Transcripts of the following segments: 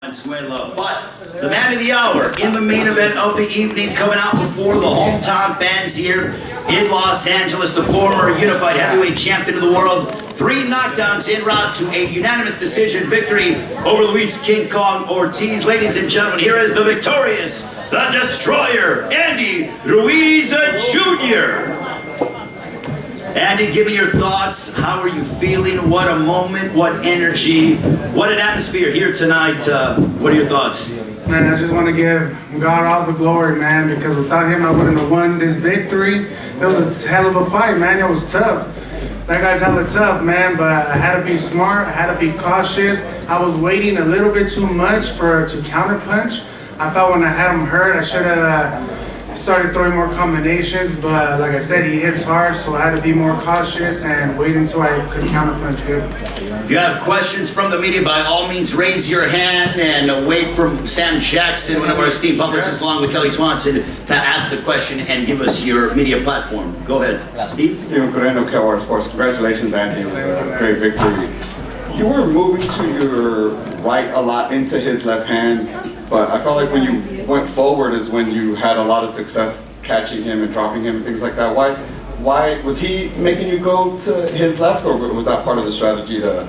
Venezuela, but the man of the hour in the main event of the evening, coming out before the hometown fans here in Los Angeles, the former unified heavyweight champion of the world, 3 knockdowns en route to a unanimous decision victory over Luis King Kong Ortiz. Ladies and gentlemen, here is the victorious, the destroyer, Andy Ruiz Jr. Andy, give me your thoughts. How are you feeling? What a moment, what energy, what an atmosphere here tonight. What are your thoughts? Man, I just want to give God all the glory, man, because without him, I wouldn't have won this victory. It was a hell of a fight, man. It was tough. That guy's hella tough, man, but I had to be smart. I had to be cautious. I was waiting a little bit too much to counterpunch. I thought when I had him hurt, I should have started throwing more combinations, but like I said, he hits hard, so I had to be more cautious and wait until I could counterpunch good. If you have questions from the media, by all means raise your hand, and wait for Sam Jackson, one of our esteemed publicists, along with Kelly Swanson, to ask the question and give us your media platform. Go ahead, Steve. Steven Correndo, Kelwar Sports. Congratulations, Andy. It was a great victory. You were moving to your right a lot into his left hand, but I felt like when you went forward is when you had a lot of success catching him and dropping him and things like that. Why was he making you go to his left, or was that part of the strategy to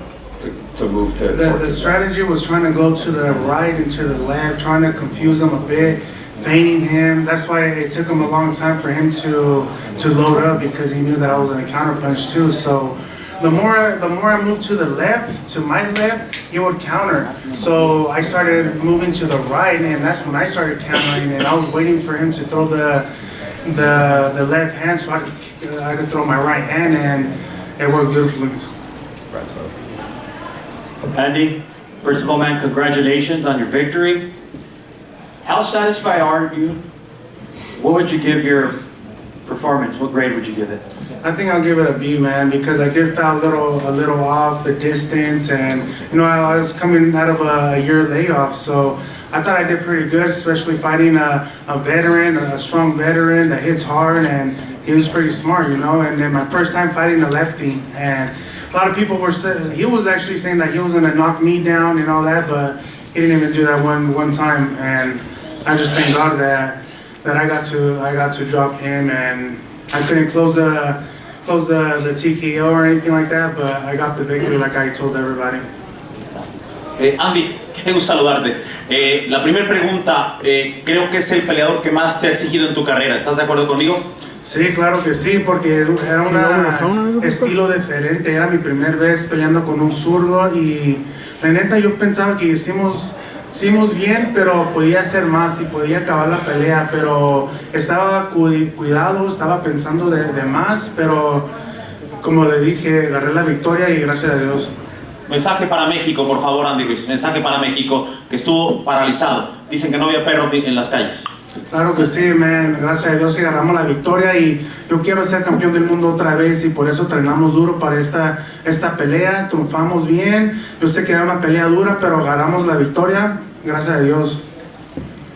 move to? The strategy was trying to go to the right and to the left, trying to confuse him a bit, feigning him. That's why it took him a long time for him to load up, because he knew that I was going to counterpunch too. So the more I moved to the left, to my left, he would counter. So I started moving to the right, and that's when I started countering. And I was waiting for him to throw the left hand so I could throw my right hand, and it worked beautifully. Andy, first of all, man, congratulations on your victory. How satisfied are you? What would you give your performance? What grade would you give it? I think I'll give it a B, man, because I did foul a little off the distance, and I was coming out of a year layoff, so I thought I did pretty good, especially fighting a veteran, a strong veteran that hits hard, and he was pretty smart, And then my first time fighting a lefty, and a lot of people were saying, he was actually saying that he was gonna knock me down and all that, but he didn't even do that one time, and I just thank God that I got to drop him, and I couldn't close the TKO or anything like that, but I got the victory like I told everybody. Andy, qué gusto saludarte. La primera pregunta, creo que es el peleador que más te ha exigido en tu carrera. ¿Estás de acuerdo conmigo? Sí, claro que sí, porque era un estilo diferente. Era mi primera vez peleando con un zurdo, y la neta yo pensaba que hicimos bien, pero podía hacer más y podía acabar la pelea, pero estaba cuidado, estaba pensando de más, pero como le dije, agarré la victoria y gracias a Dios. Mensaje para México, por favor, Andy Ruiz. Mensaje para México, que estuvo paralizado. Dicen que no había perros en las calles. Claro que sí, man. Gracias a Dios que agarramos la victoria, y yo quiero ser campeón del mundo otra vez, y por eso entrenamos duro para esta pelea. Triunfamos bien. Yo sé que era una pelea dura, pero ganamos la victoria. Gracias a Dios.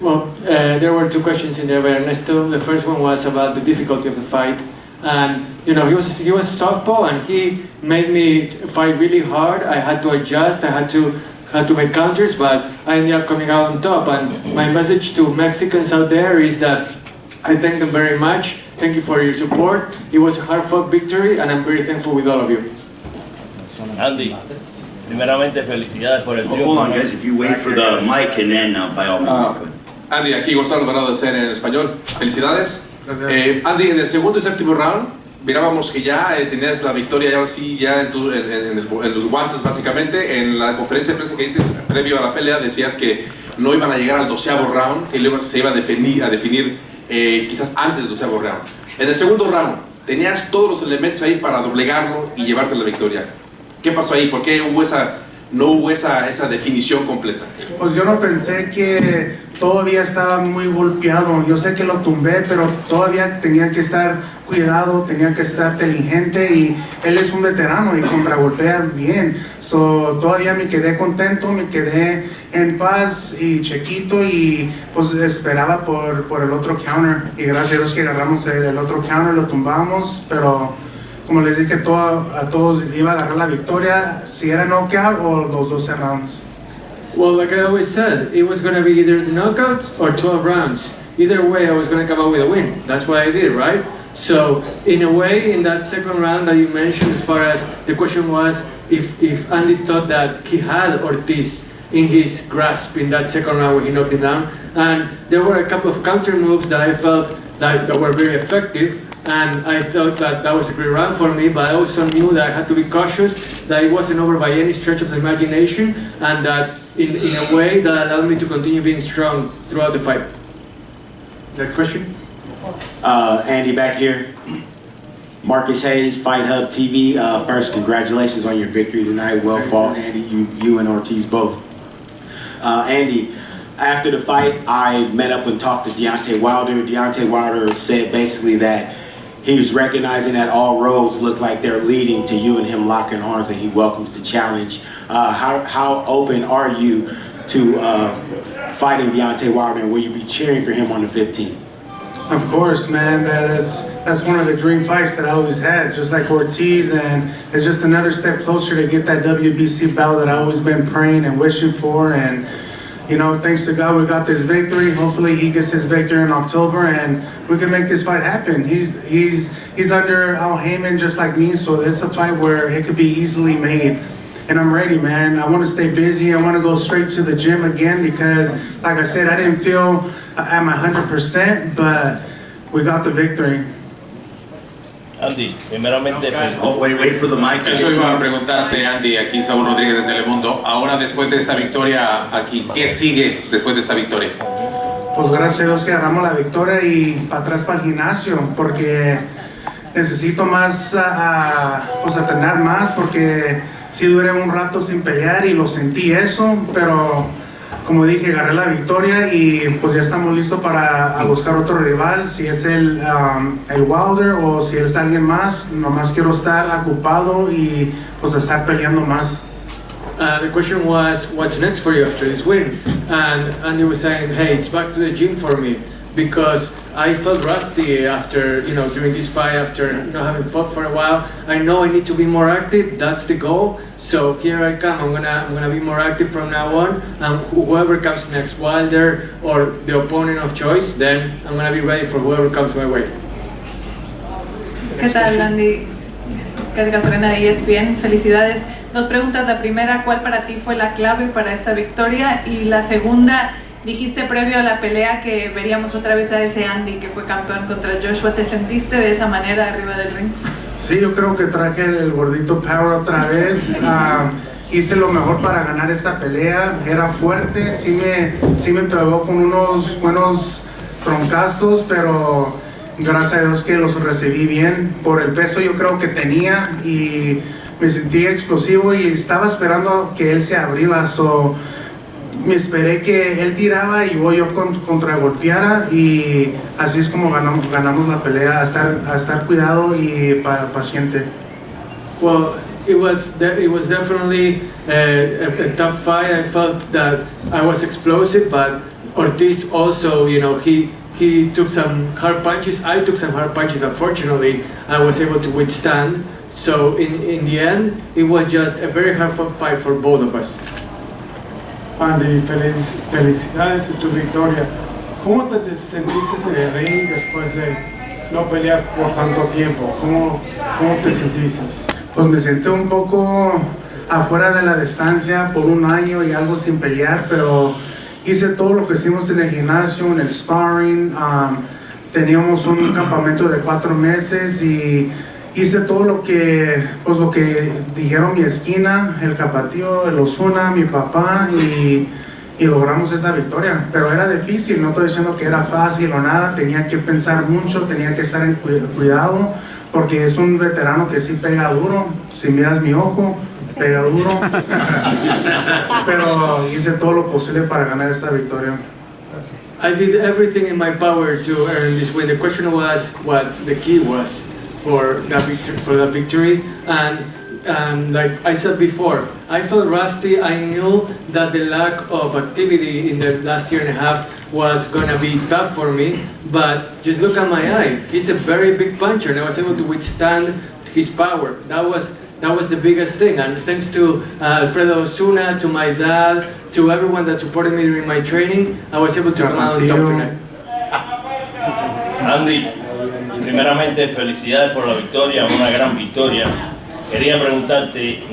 Well, there were 2 questions in there by Ernesto. The first one was about the difficulty of the fight, and he was southpaw, and he made me fight really hard. I had to adjust. I had to make counters, but I ended up coming out on top. And my message to Mexicans out there is that I thank them very much. Thank you for your support. It was a hard-fought victory, and I'm very thankful with all of you. Andy, primeramente felicidades por el triunfo. Hold on, guys, if you wait for the mic, and then by all means. Andy, aquí Gonzalo Alvarado de CN en español. Felicidades. Andy, en el segundo y séptimo round mirábamos que ya tenías la victoria, ya sí, ya en los guantes básicamente. En la conferencia de prensa que hiciste previo a la pelea decías que no iban a llegar al 12º round, que luego se iba a definir quizás antes del 12º round. En el segundo round tenías todos los elementos ahí para doblegarlo y llevarte la victoria. ¿Qué pasó ahí? ¿Por qué no hubo esa definición completa? Pues yo no pensé que todavía estaba muy golpeado. Yo sé que lo tumbé, pero todavía tenía que estar cuidado, tenía que estar inteligente, y él es un veterano y contragolpea bien. Todavía me quedé contento, me quedé en paz y chiquito, y pues esperaba por el otro counter, y gracias a Dios que agarramos el otro counter, lo tumbamos, pero como les dije a todos iba a agarrar la victoria, si era knockout o los 12 rounds. Well, like I always said, it was going to be either the knockouts or 12 rounds. Either way, I was going to come out with a win. That's what I did, right? So, in a way, in that second round that you mentioned, as far as the question was if Andy thought that he had Ortiz in his grasp in that second round when he knocked him down. And there were a couple of counter moves that I felt that were very effective. And I thought that was a great round for me, but I also knew that I had to be cautious, that it wasn't over by any stretch of the imagination, and that in a way that allowed me to continue being strong throughout the fight. That question? Andy back here. Marcus Hayes, FightHype TV. First, congratulations on your victory tonight. Well fought, Andy. You and Ortiz both. Andy, after the fight, I met up and talked to Deontay Wilder. Deontay Wilder said basically that he was recognizing that all roads look like they're leading to you and him locking arms, and he welcomes the challenge. How open are you to fighting Deontay Wilder, and will you be cheering for him on the 15th? Of course, man. That's one of the dream fights that I always had, just like Ortiz, and it's just another step closer to get that WBC belt that I've always been praying and wishing for. And you know, thanks to God, we got this victory. Hopefully, he gets his victory in October, and we can make this fight happen. He's under Al Heyman just like me, so it's a fight where it could be easily made. And I'm ready, man. I want to stay busy. I want to go straight to the gym again because, like I said, I didn't feel at my 100%, but we got the victory. Andy, primeramente, Oh, wait for the mic. Eso iba a preguntarte, Andy, aquí Saúl Rodríguez de Telemundo. Ahora, después de esta victoria aquí, ¿qué sigue después de esta victoria? Pues gracias a Dios que agarramos la victoria y para atrás para el gimnasio, porque necesito más, pues entrenar más, porque sí duré un rato sin pelear y lo sentí eso, pero como dije, agarré la victoria y pues ya estamos listos para buscar otro rival, si es el Wilder o si es alguien más. Nomás quiero estar ocupado y pues estar peleando más. The question was, what's next for you after this win? And Andy was saying, hey, it's back to the gym for me, because I felt rusty after, during this fight, after not having fought for a while. I know I need to be more active. That's the goal. So here I come. I'm gonna be more active from now on. And whoever comes next, Wilder or the opponent of choice, then I'm gonna be ready for whoever comes my way. ¿Qué tal, Andy? ¿Qué Gasolina de ESPN? Felicidades. Dos preguntas. La primera, ¿cuál para ti fue la clave para esta victoria? Y la segunda, dijiste previo a la pelea que veríamos otra vez a ese Andy que fue campeón contra Joshua. ¿Te sentiste de esa manera arriba del ring? Sí, yo creo que traje el gordito power otra vez. Hice lo mejor para ganar esta pelea. Era fuerte, sí me pegó con unos buenos troncazos, pero gracias a Dios que los recibí bien. Por el peso yo creo que tenía y me sentí explosivo y estaba esperando que él se abriera. So, me esperé que él tiraba y yo contragolpeara, y así es como ganamos la pelea, a estar cuidado y paciente. Well, it was definitely a tough fight. I felt that I was explosive, but Ortiz also, he took some hard punches. I took some hard punches. Unfortunately, I was able to withstand. So in the end, it was just a very hard fight for both of us. Andy, felicidades en tu victoria. ¿Cómo te sentiste en el ring después de no pelear por tanto tiempo? ¿Cómo te sentiste? Pues me senté un poco afuera de la distancia por un año y algo sin pelear, pero hice todo lo que hicimos en el gimnasio, en el sparring. Teníamos un campamento de 4 meses y hice todo lo que dijeron mi esquina, el Capatío, el Osuna, mi papá, y logramos esa victoria. Pero era difícil, no estoy diciendo que era fácil o nada, tenía que pensar mucho, tenía que estar en cuidado, porque es un veterano que sí pega duro. Si miras mi ojo, pega duro. Pero hice todo lo posible para ganar esta victoria. I did everything in my power to earn this win. The question was what the key was for that victory, and like I said before, I felt rusty. I knew that the lack of activity in the last year and a half was gonna be tough for me, but just look at my eye. He's a very big puncher, and I was able to withstand his power. That was the biggest thing, and thanks to Alfredo Osuna, to my dad, to everyone that supported me during my training. I was able to come out on top tonight. Andy, primeramente felicidades por la victoria, una gran victoria. Quería preguntarte,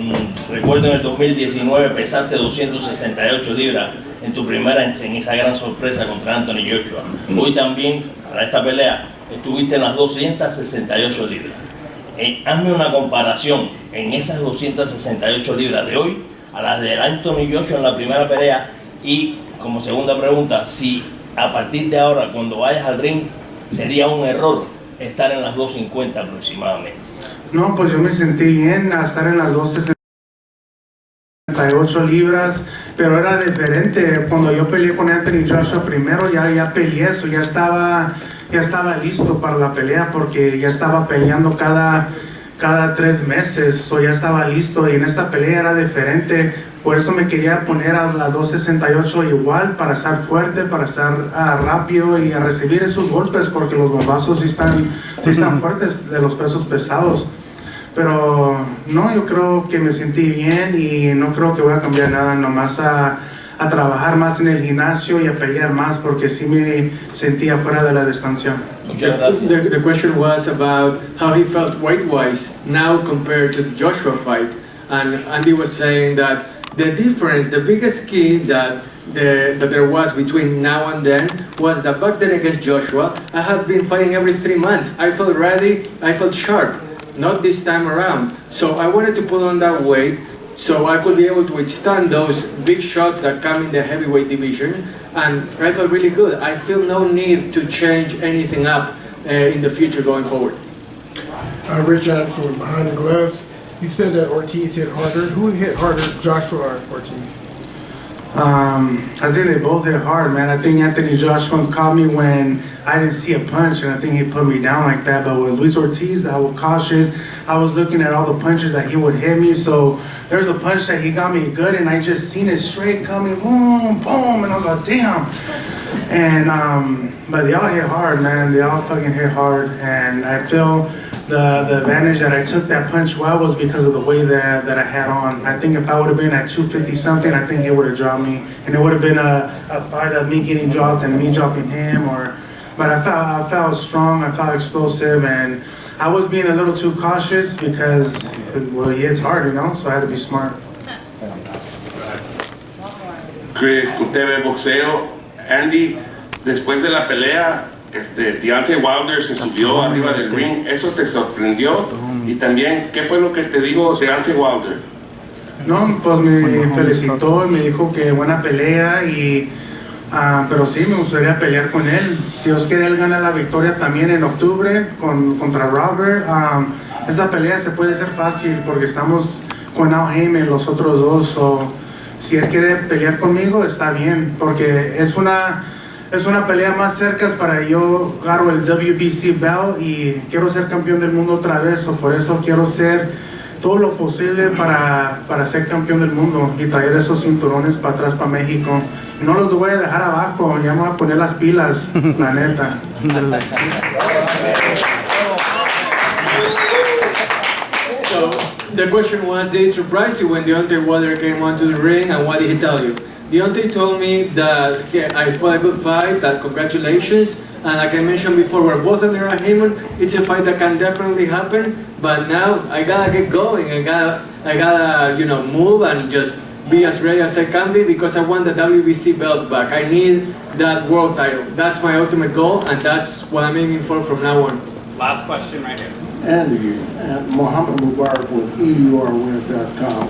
recuerdo en el 2019 pesaste 268 libras en tu primera en esa gran sorpresa contra Anthony Joshua. Hoy también, para esta pelea, estuviste en las 268 libras. Hazme una comparación en esas 268 libras de hoy a las de Anthony Joshua en la primera pelea y, como segunda pregunta, si a partir de ahora, cuando vayas al ring, sería un error estar en las 250 aproximadamente. No, pues yo me sentí bien a estar en las 268 libras, pero era diferente. Cuando yo peleé con Anthony Joshua primero, ya peleé eso, ya estaba listo para la pelea porque ya estaba peleando cada 3 meses, so ya estaba listo y en esta pelea era diferente. Por eso me quería poner a la 268 igual, para estar fuerte, para estar rápido y a recibir esos golpes, porque los bombazos sí están fuertes de los pesos pesados. Pero no, yo creo que me sentí bien y no creo que voy a cambiar nada, nomás a trabajar más en el gimnasio y a pelear más, porque sí me sentía fuera de la distancia. The question was about how he felt weight-wise now compared to the Joshua fight, and Andy was saying that the difference, the biggest key that there was between now and then was that back then against Joshua, I had been fighting every 3 months. I felt ready, I felt sharp, not this time around. So I wanted to put on that weight so I could be able to withstand those big shots that come in the heavyweight division, and I felt really good. I feel no need to change anything up in the future going forward. Rich Adams behind the gloves. You said that Ortiz hit harder. Who hit harder, Joshua or Ortiz? I think they both hit hard, man. I think Anthony Joshua caught me when I didn't see a punch, and I think he put me down like that. But with Luis Ortiz, I was cautious. I was looking at all the punches that he would hit me. So there's a punch that he got me good, and I just seen it straight coming, boom, boom, and I was like, damn. And but they all hit hard, man. They all fucking hit hard, and I feel the advantage that I took that punch well was because of the way that I had on. I think if I would have been at 250 something, I think he would have dropped me, and it would have been a fight of me getting dropped and me dropping him. But I felt strong, I felt explosive, and I was being a little too cautious because, well, he hits hard, you know, so I had to be smart. Chris, usted ve boxeo. Andy, después de la pelea, Deontay Wilder se subió arriba del ring. ¿Eso te sorprendió? Y también, ¿qué fue lo que te dijo Deontay Wilder? No, pues me felicitó, me dijo que buena pelea pero sí, me gustaría pelear con él. Si Dios quiere, él gana la victoria también en octubre contra Robert. Esa pelea se puede hacer fácil porque estamos con Al Heyman, los otros dos. So, si él quiere pelear conmigo, está bien, porque es una pelea más cerca para yo agarro el WBC belt y quiero ser campeón del mundo otra vez. O por eso quiero hacer todo lo posible para ser campeón del mundo y traer esos cinturones para atrás, para México. Y no los voy a dejar abajo, ya me voy a poner las pilas, la neta. So the question was, did it surprise you when Deontay Wilder came onto the ring, and what did he tell you? Deontay told me that I fought a good fight, that congratulations, and like I mentioned before, we're both under a Heyman. It's a fight that can definitely happen, but now I gotta get going. I gotta move and just be as ready as I can be, because I want the WBC belt back. I need that world title. That's my ultimate goal, and that's what I'm aiming for from now on. Last question right here. Andy, Mohammed Mubarak with EURWin.com.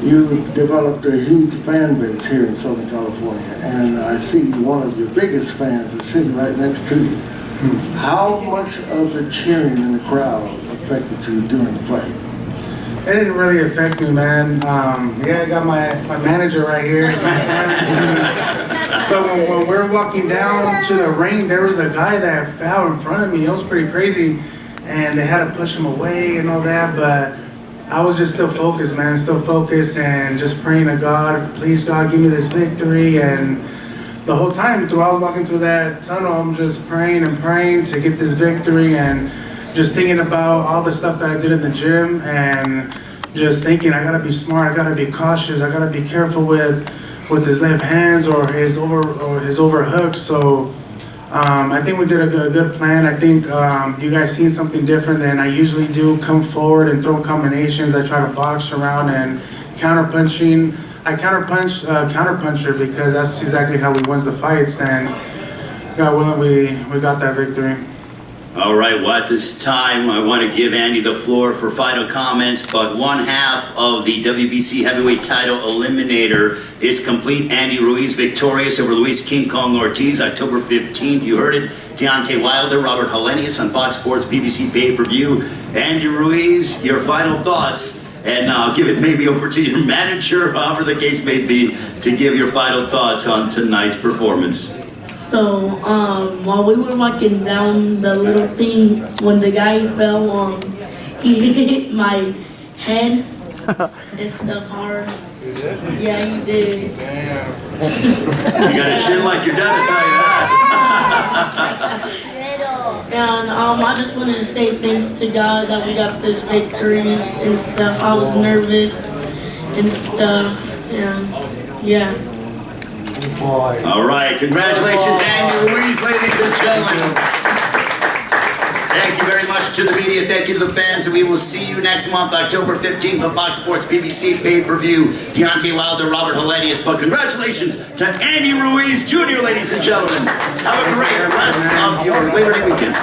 You've developed a huge fan base here in Southern California, and I see one of your biggest fans is sitting right next to you. How much of the cheering in the crowd affected you during the fight? It didn't really affect me, man. I got my manager right here. But when we were walking down to the ring, there was a guy that fell in front of me. It was pretty crazy, and they had to push him away and all that, but I was just still focused, man, still focused and just praying to God, please God, give me this victory. And the whole time throughout walking through that tunnel, I'm just praying and praying to get this victory, and just thinking about all the stuff that I did in the gym, and just thinking I gotta be smart, I gotta be cautious, I gotta be careful with with his left hands or his overhooks. So I think we did a good plan. I think you guys seen something different than I usually do. Come forward and throw combinations. I try to box around and counterpunching. I counterpuncher because that's exactly how we wins the fights. And God willing, we got that victory. All right, well, at this time, I want to give Andy the floor for final comments, but one half of the WBC heavyweight title eliminator is complete. Andy Ruiz victorious over Luis King Kong Ortiz, October 15th. You heard it. Deontay Wilder, Robert Helenius on Fox Sports PBC pay-per-view. Andy Ruiz, your final thoughts, and I'll give it maybe over to your manager, however the case may be, to give your final thoughts on tonight's performance. So, while we were walking down the little thing, when the guy fell, he hit my head and stuff hard. Yeah, he did. You got a chin like your dad, I'll tell you that. And I just wanted to say thanks to God that we got this victory and stuff. I was nervous and stuff, and yeah. All right, congratulations, Andy Ruiz, ladies and gentlemen. Thank you very much to the media, thank you to the fans, and we will see you next month, October 15th on Fox Sports PBC pay-per-view. Deontay Wilder, Robert Helenius, but congratulations to Andy Ruiz Jr., ladies and gentlemen. Have a great rest of your Labor Day weekend.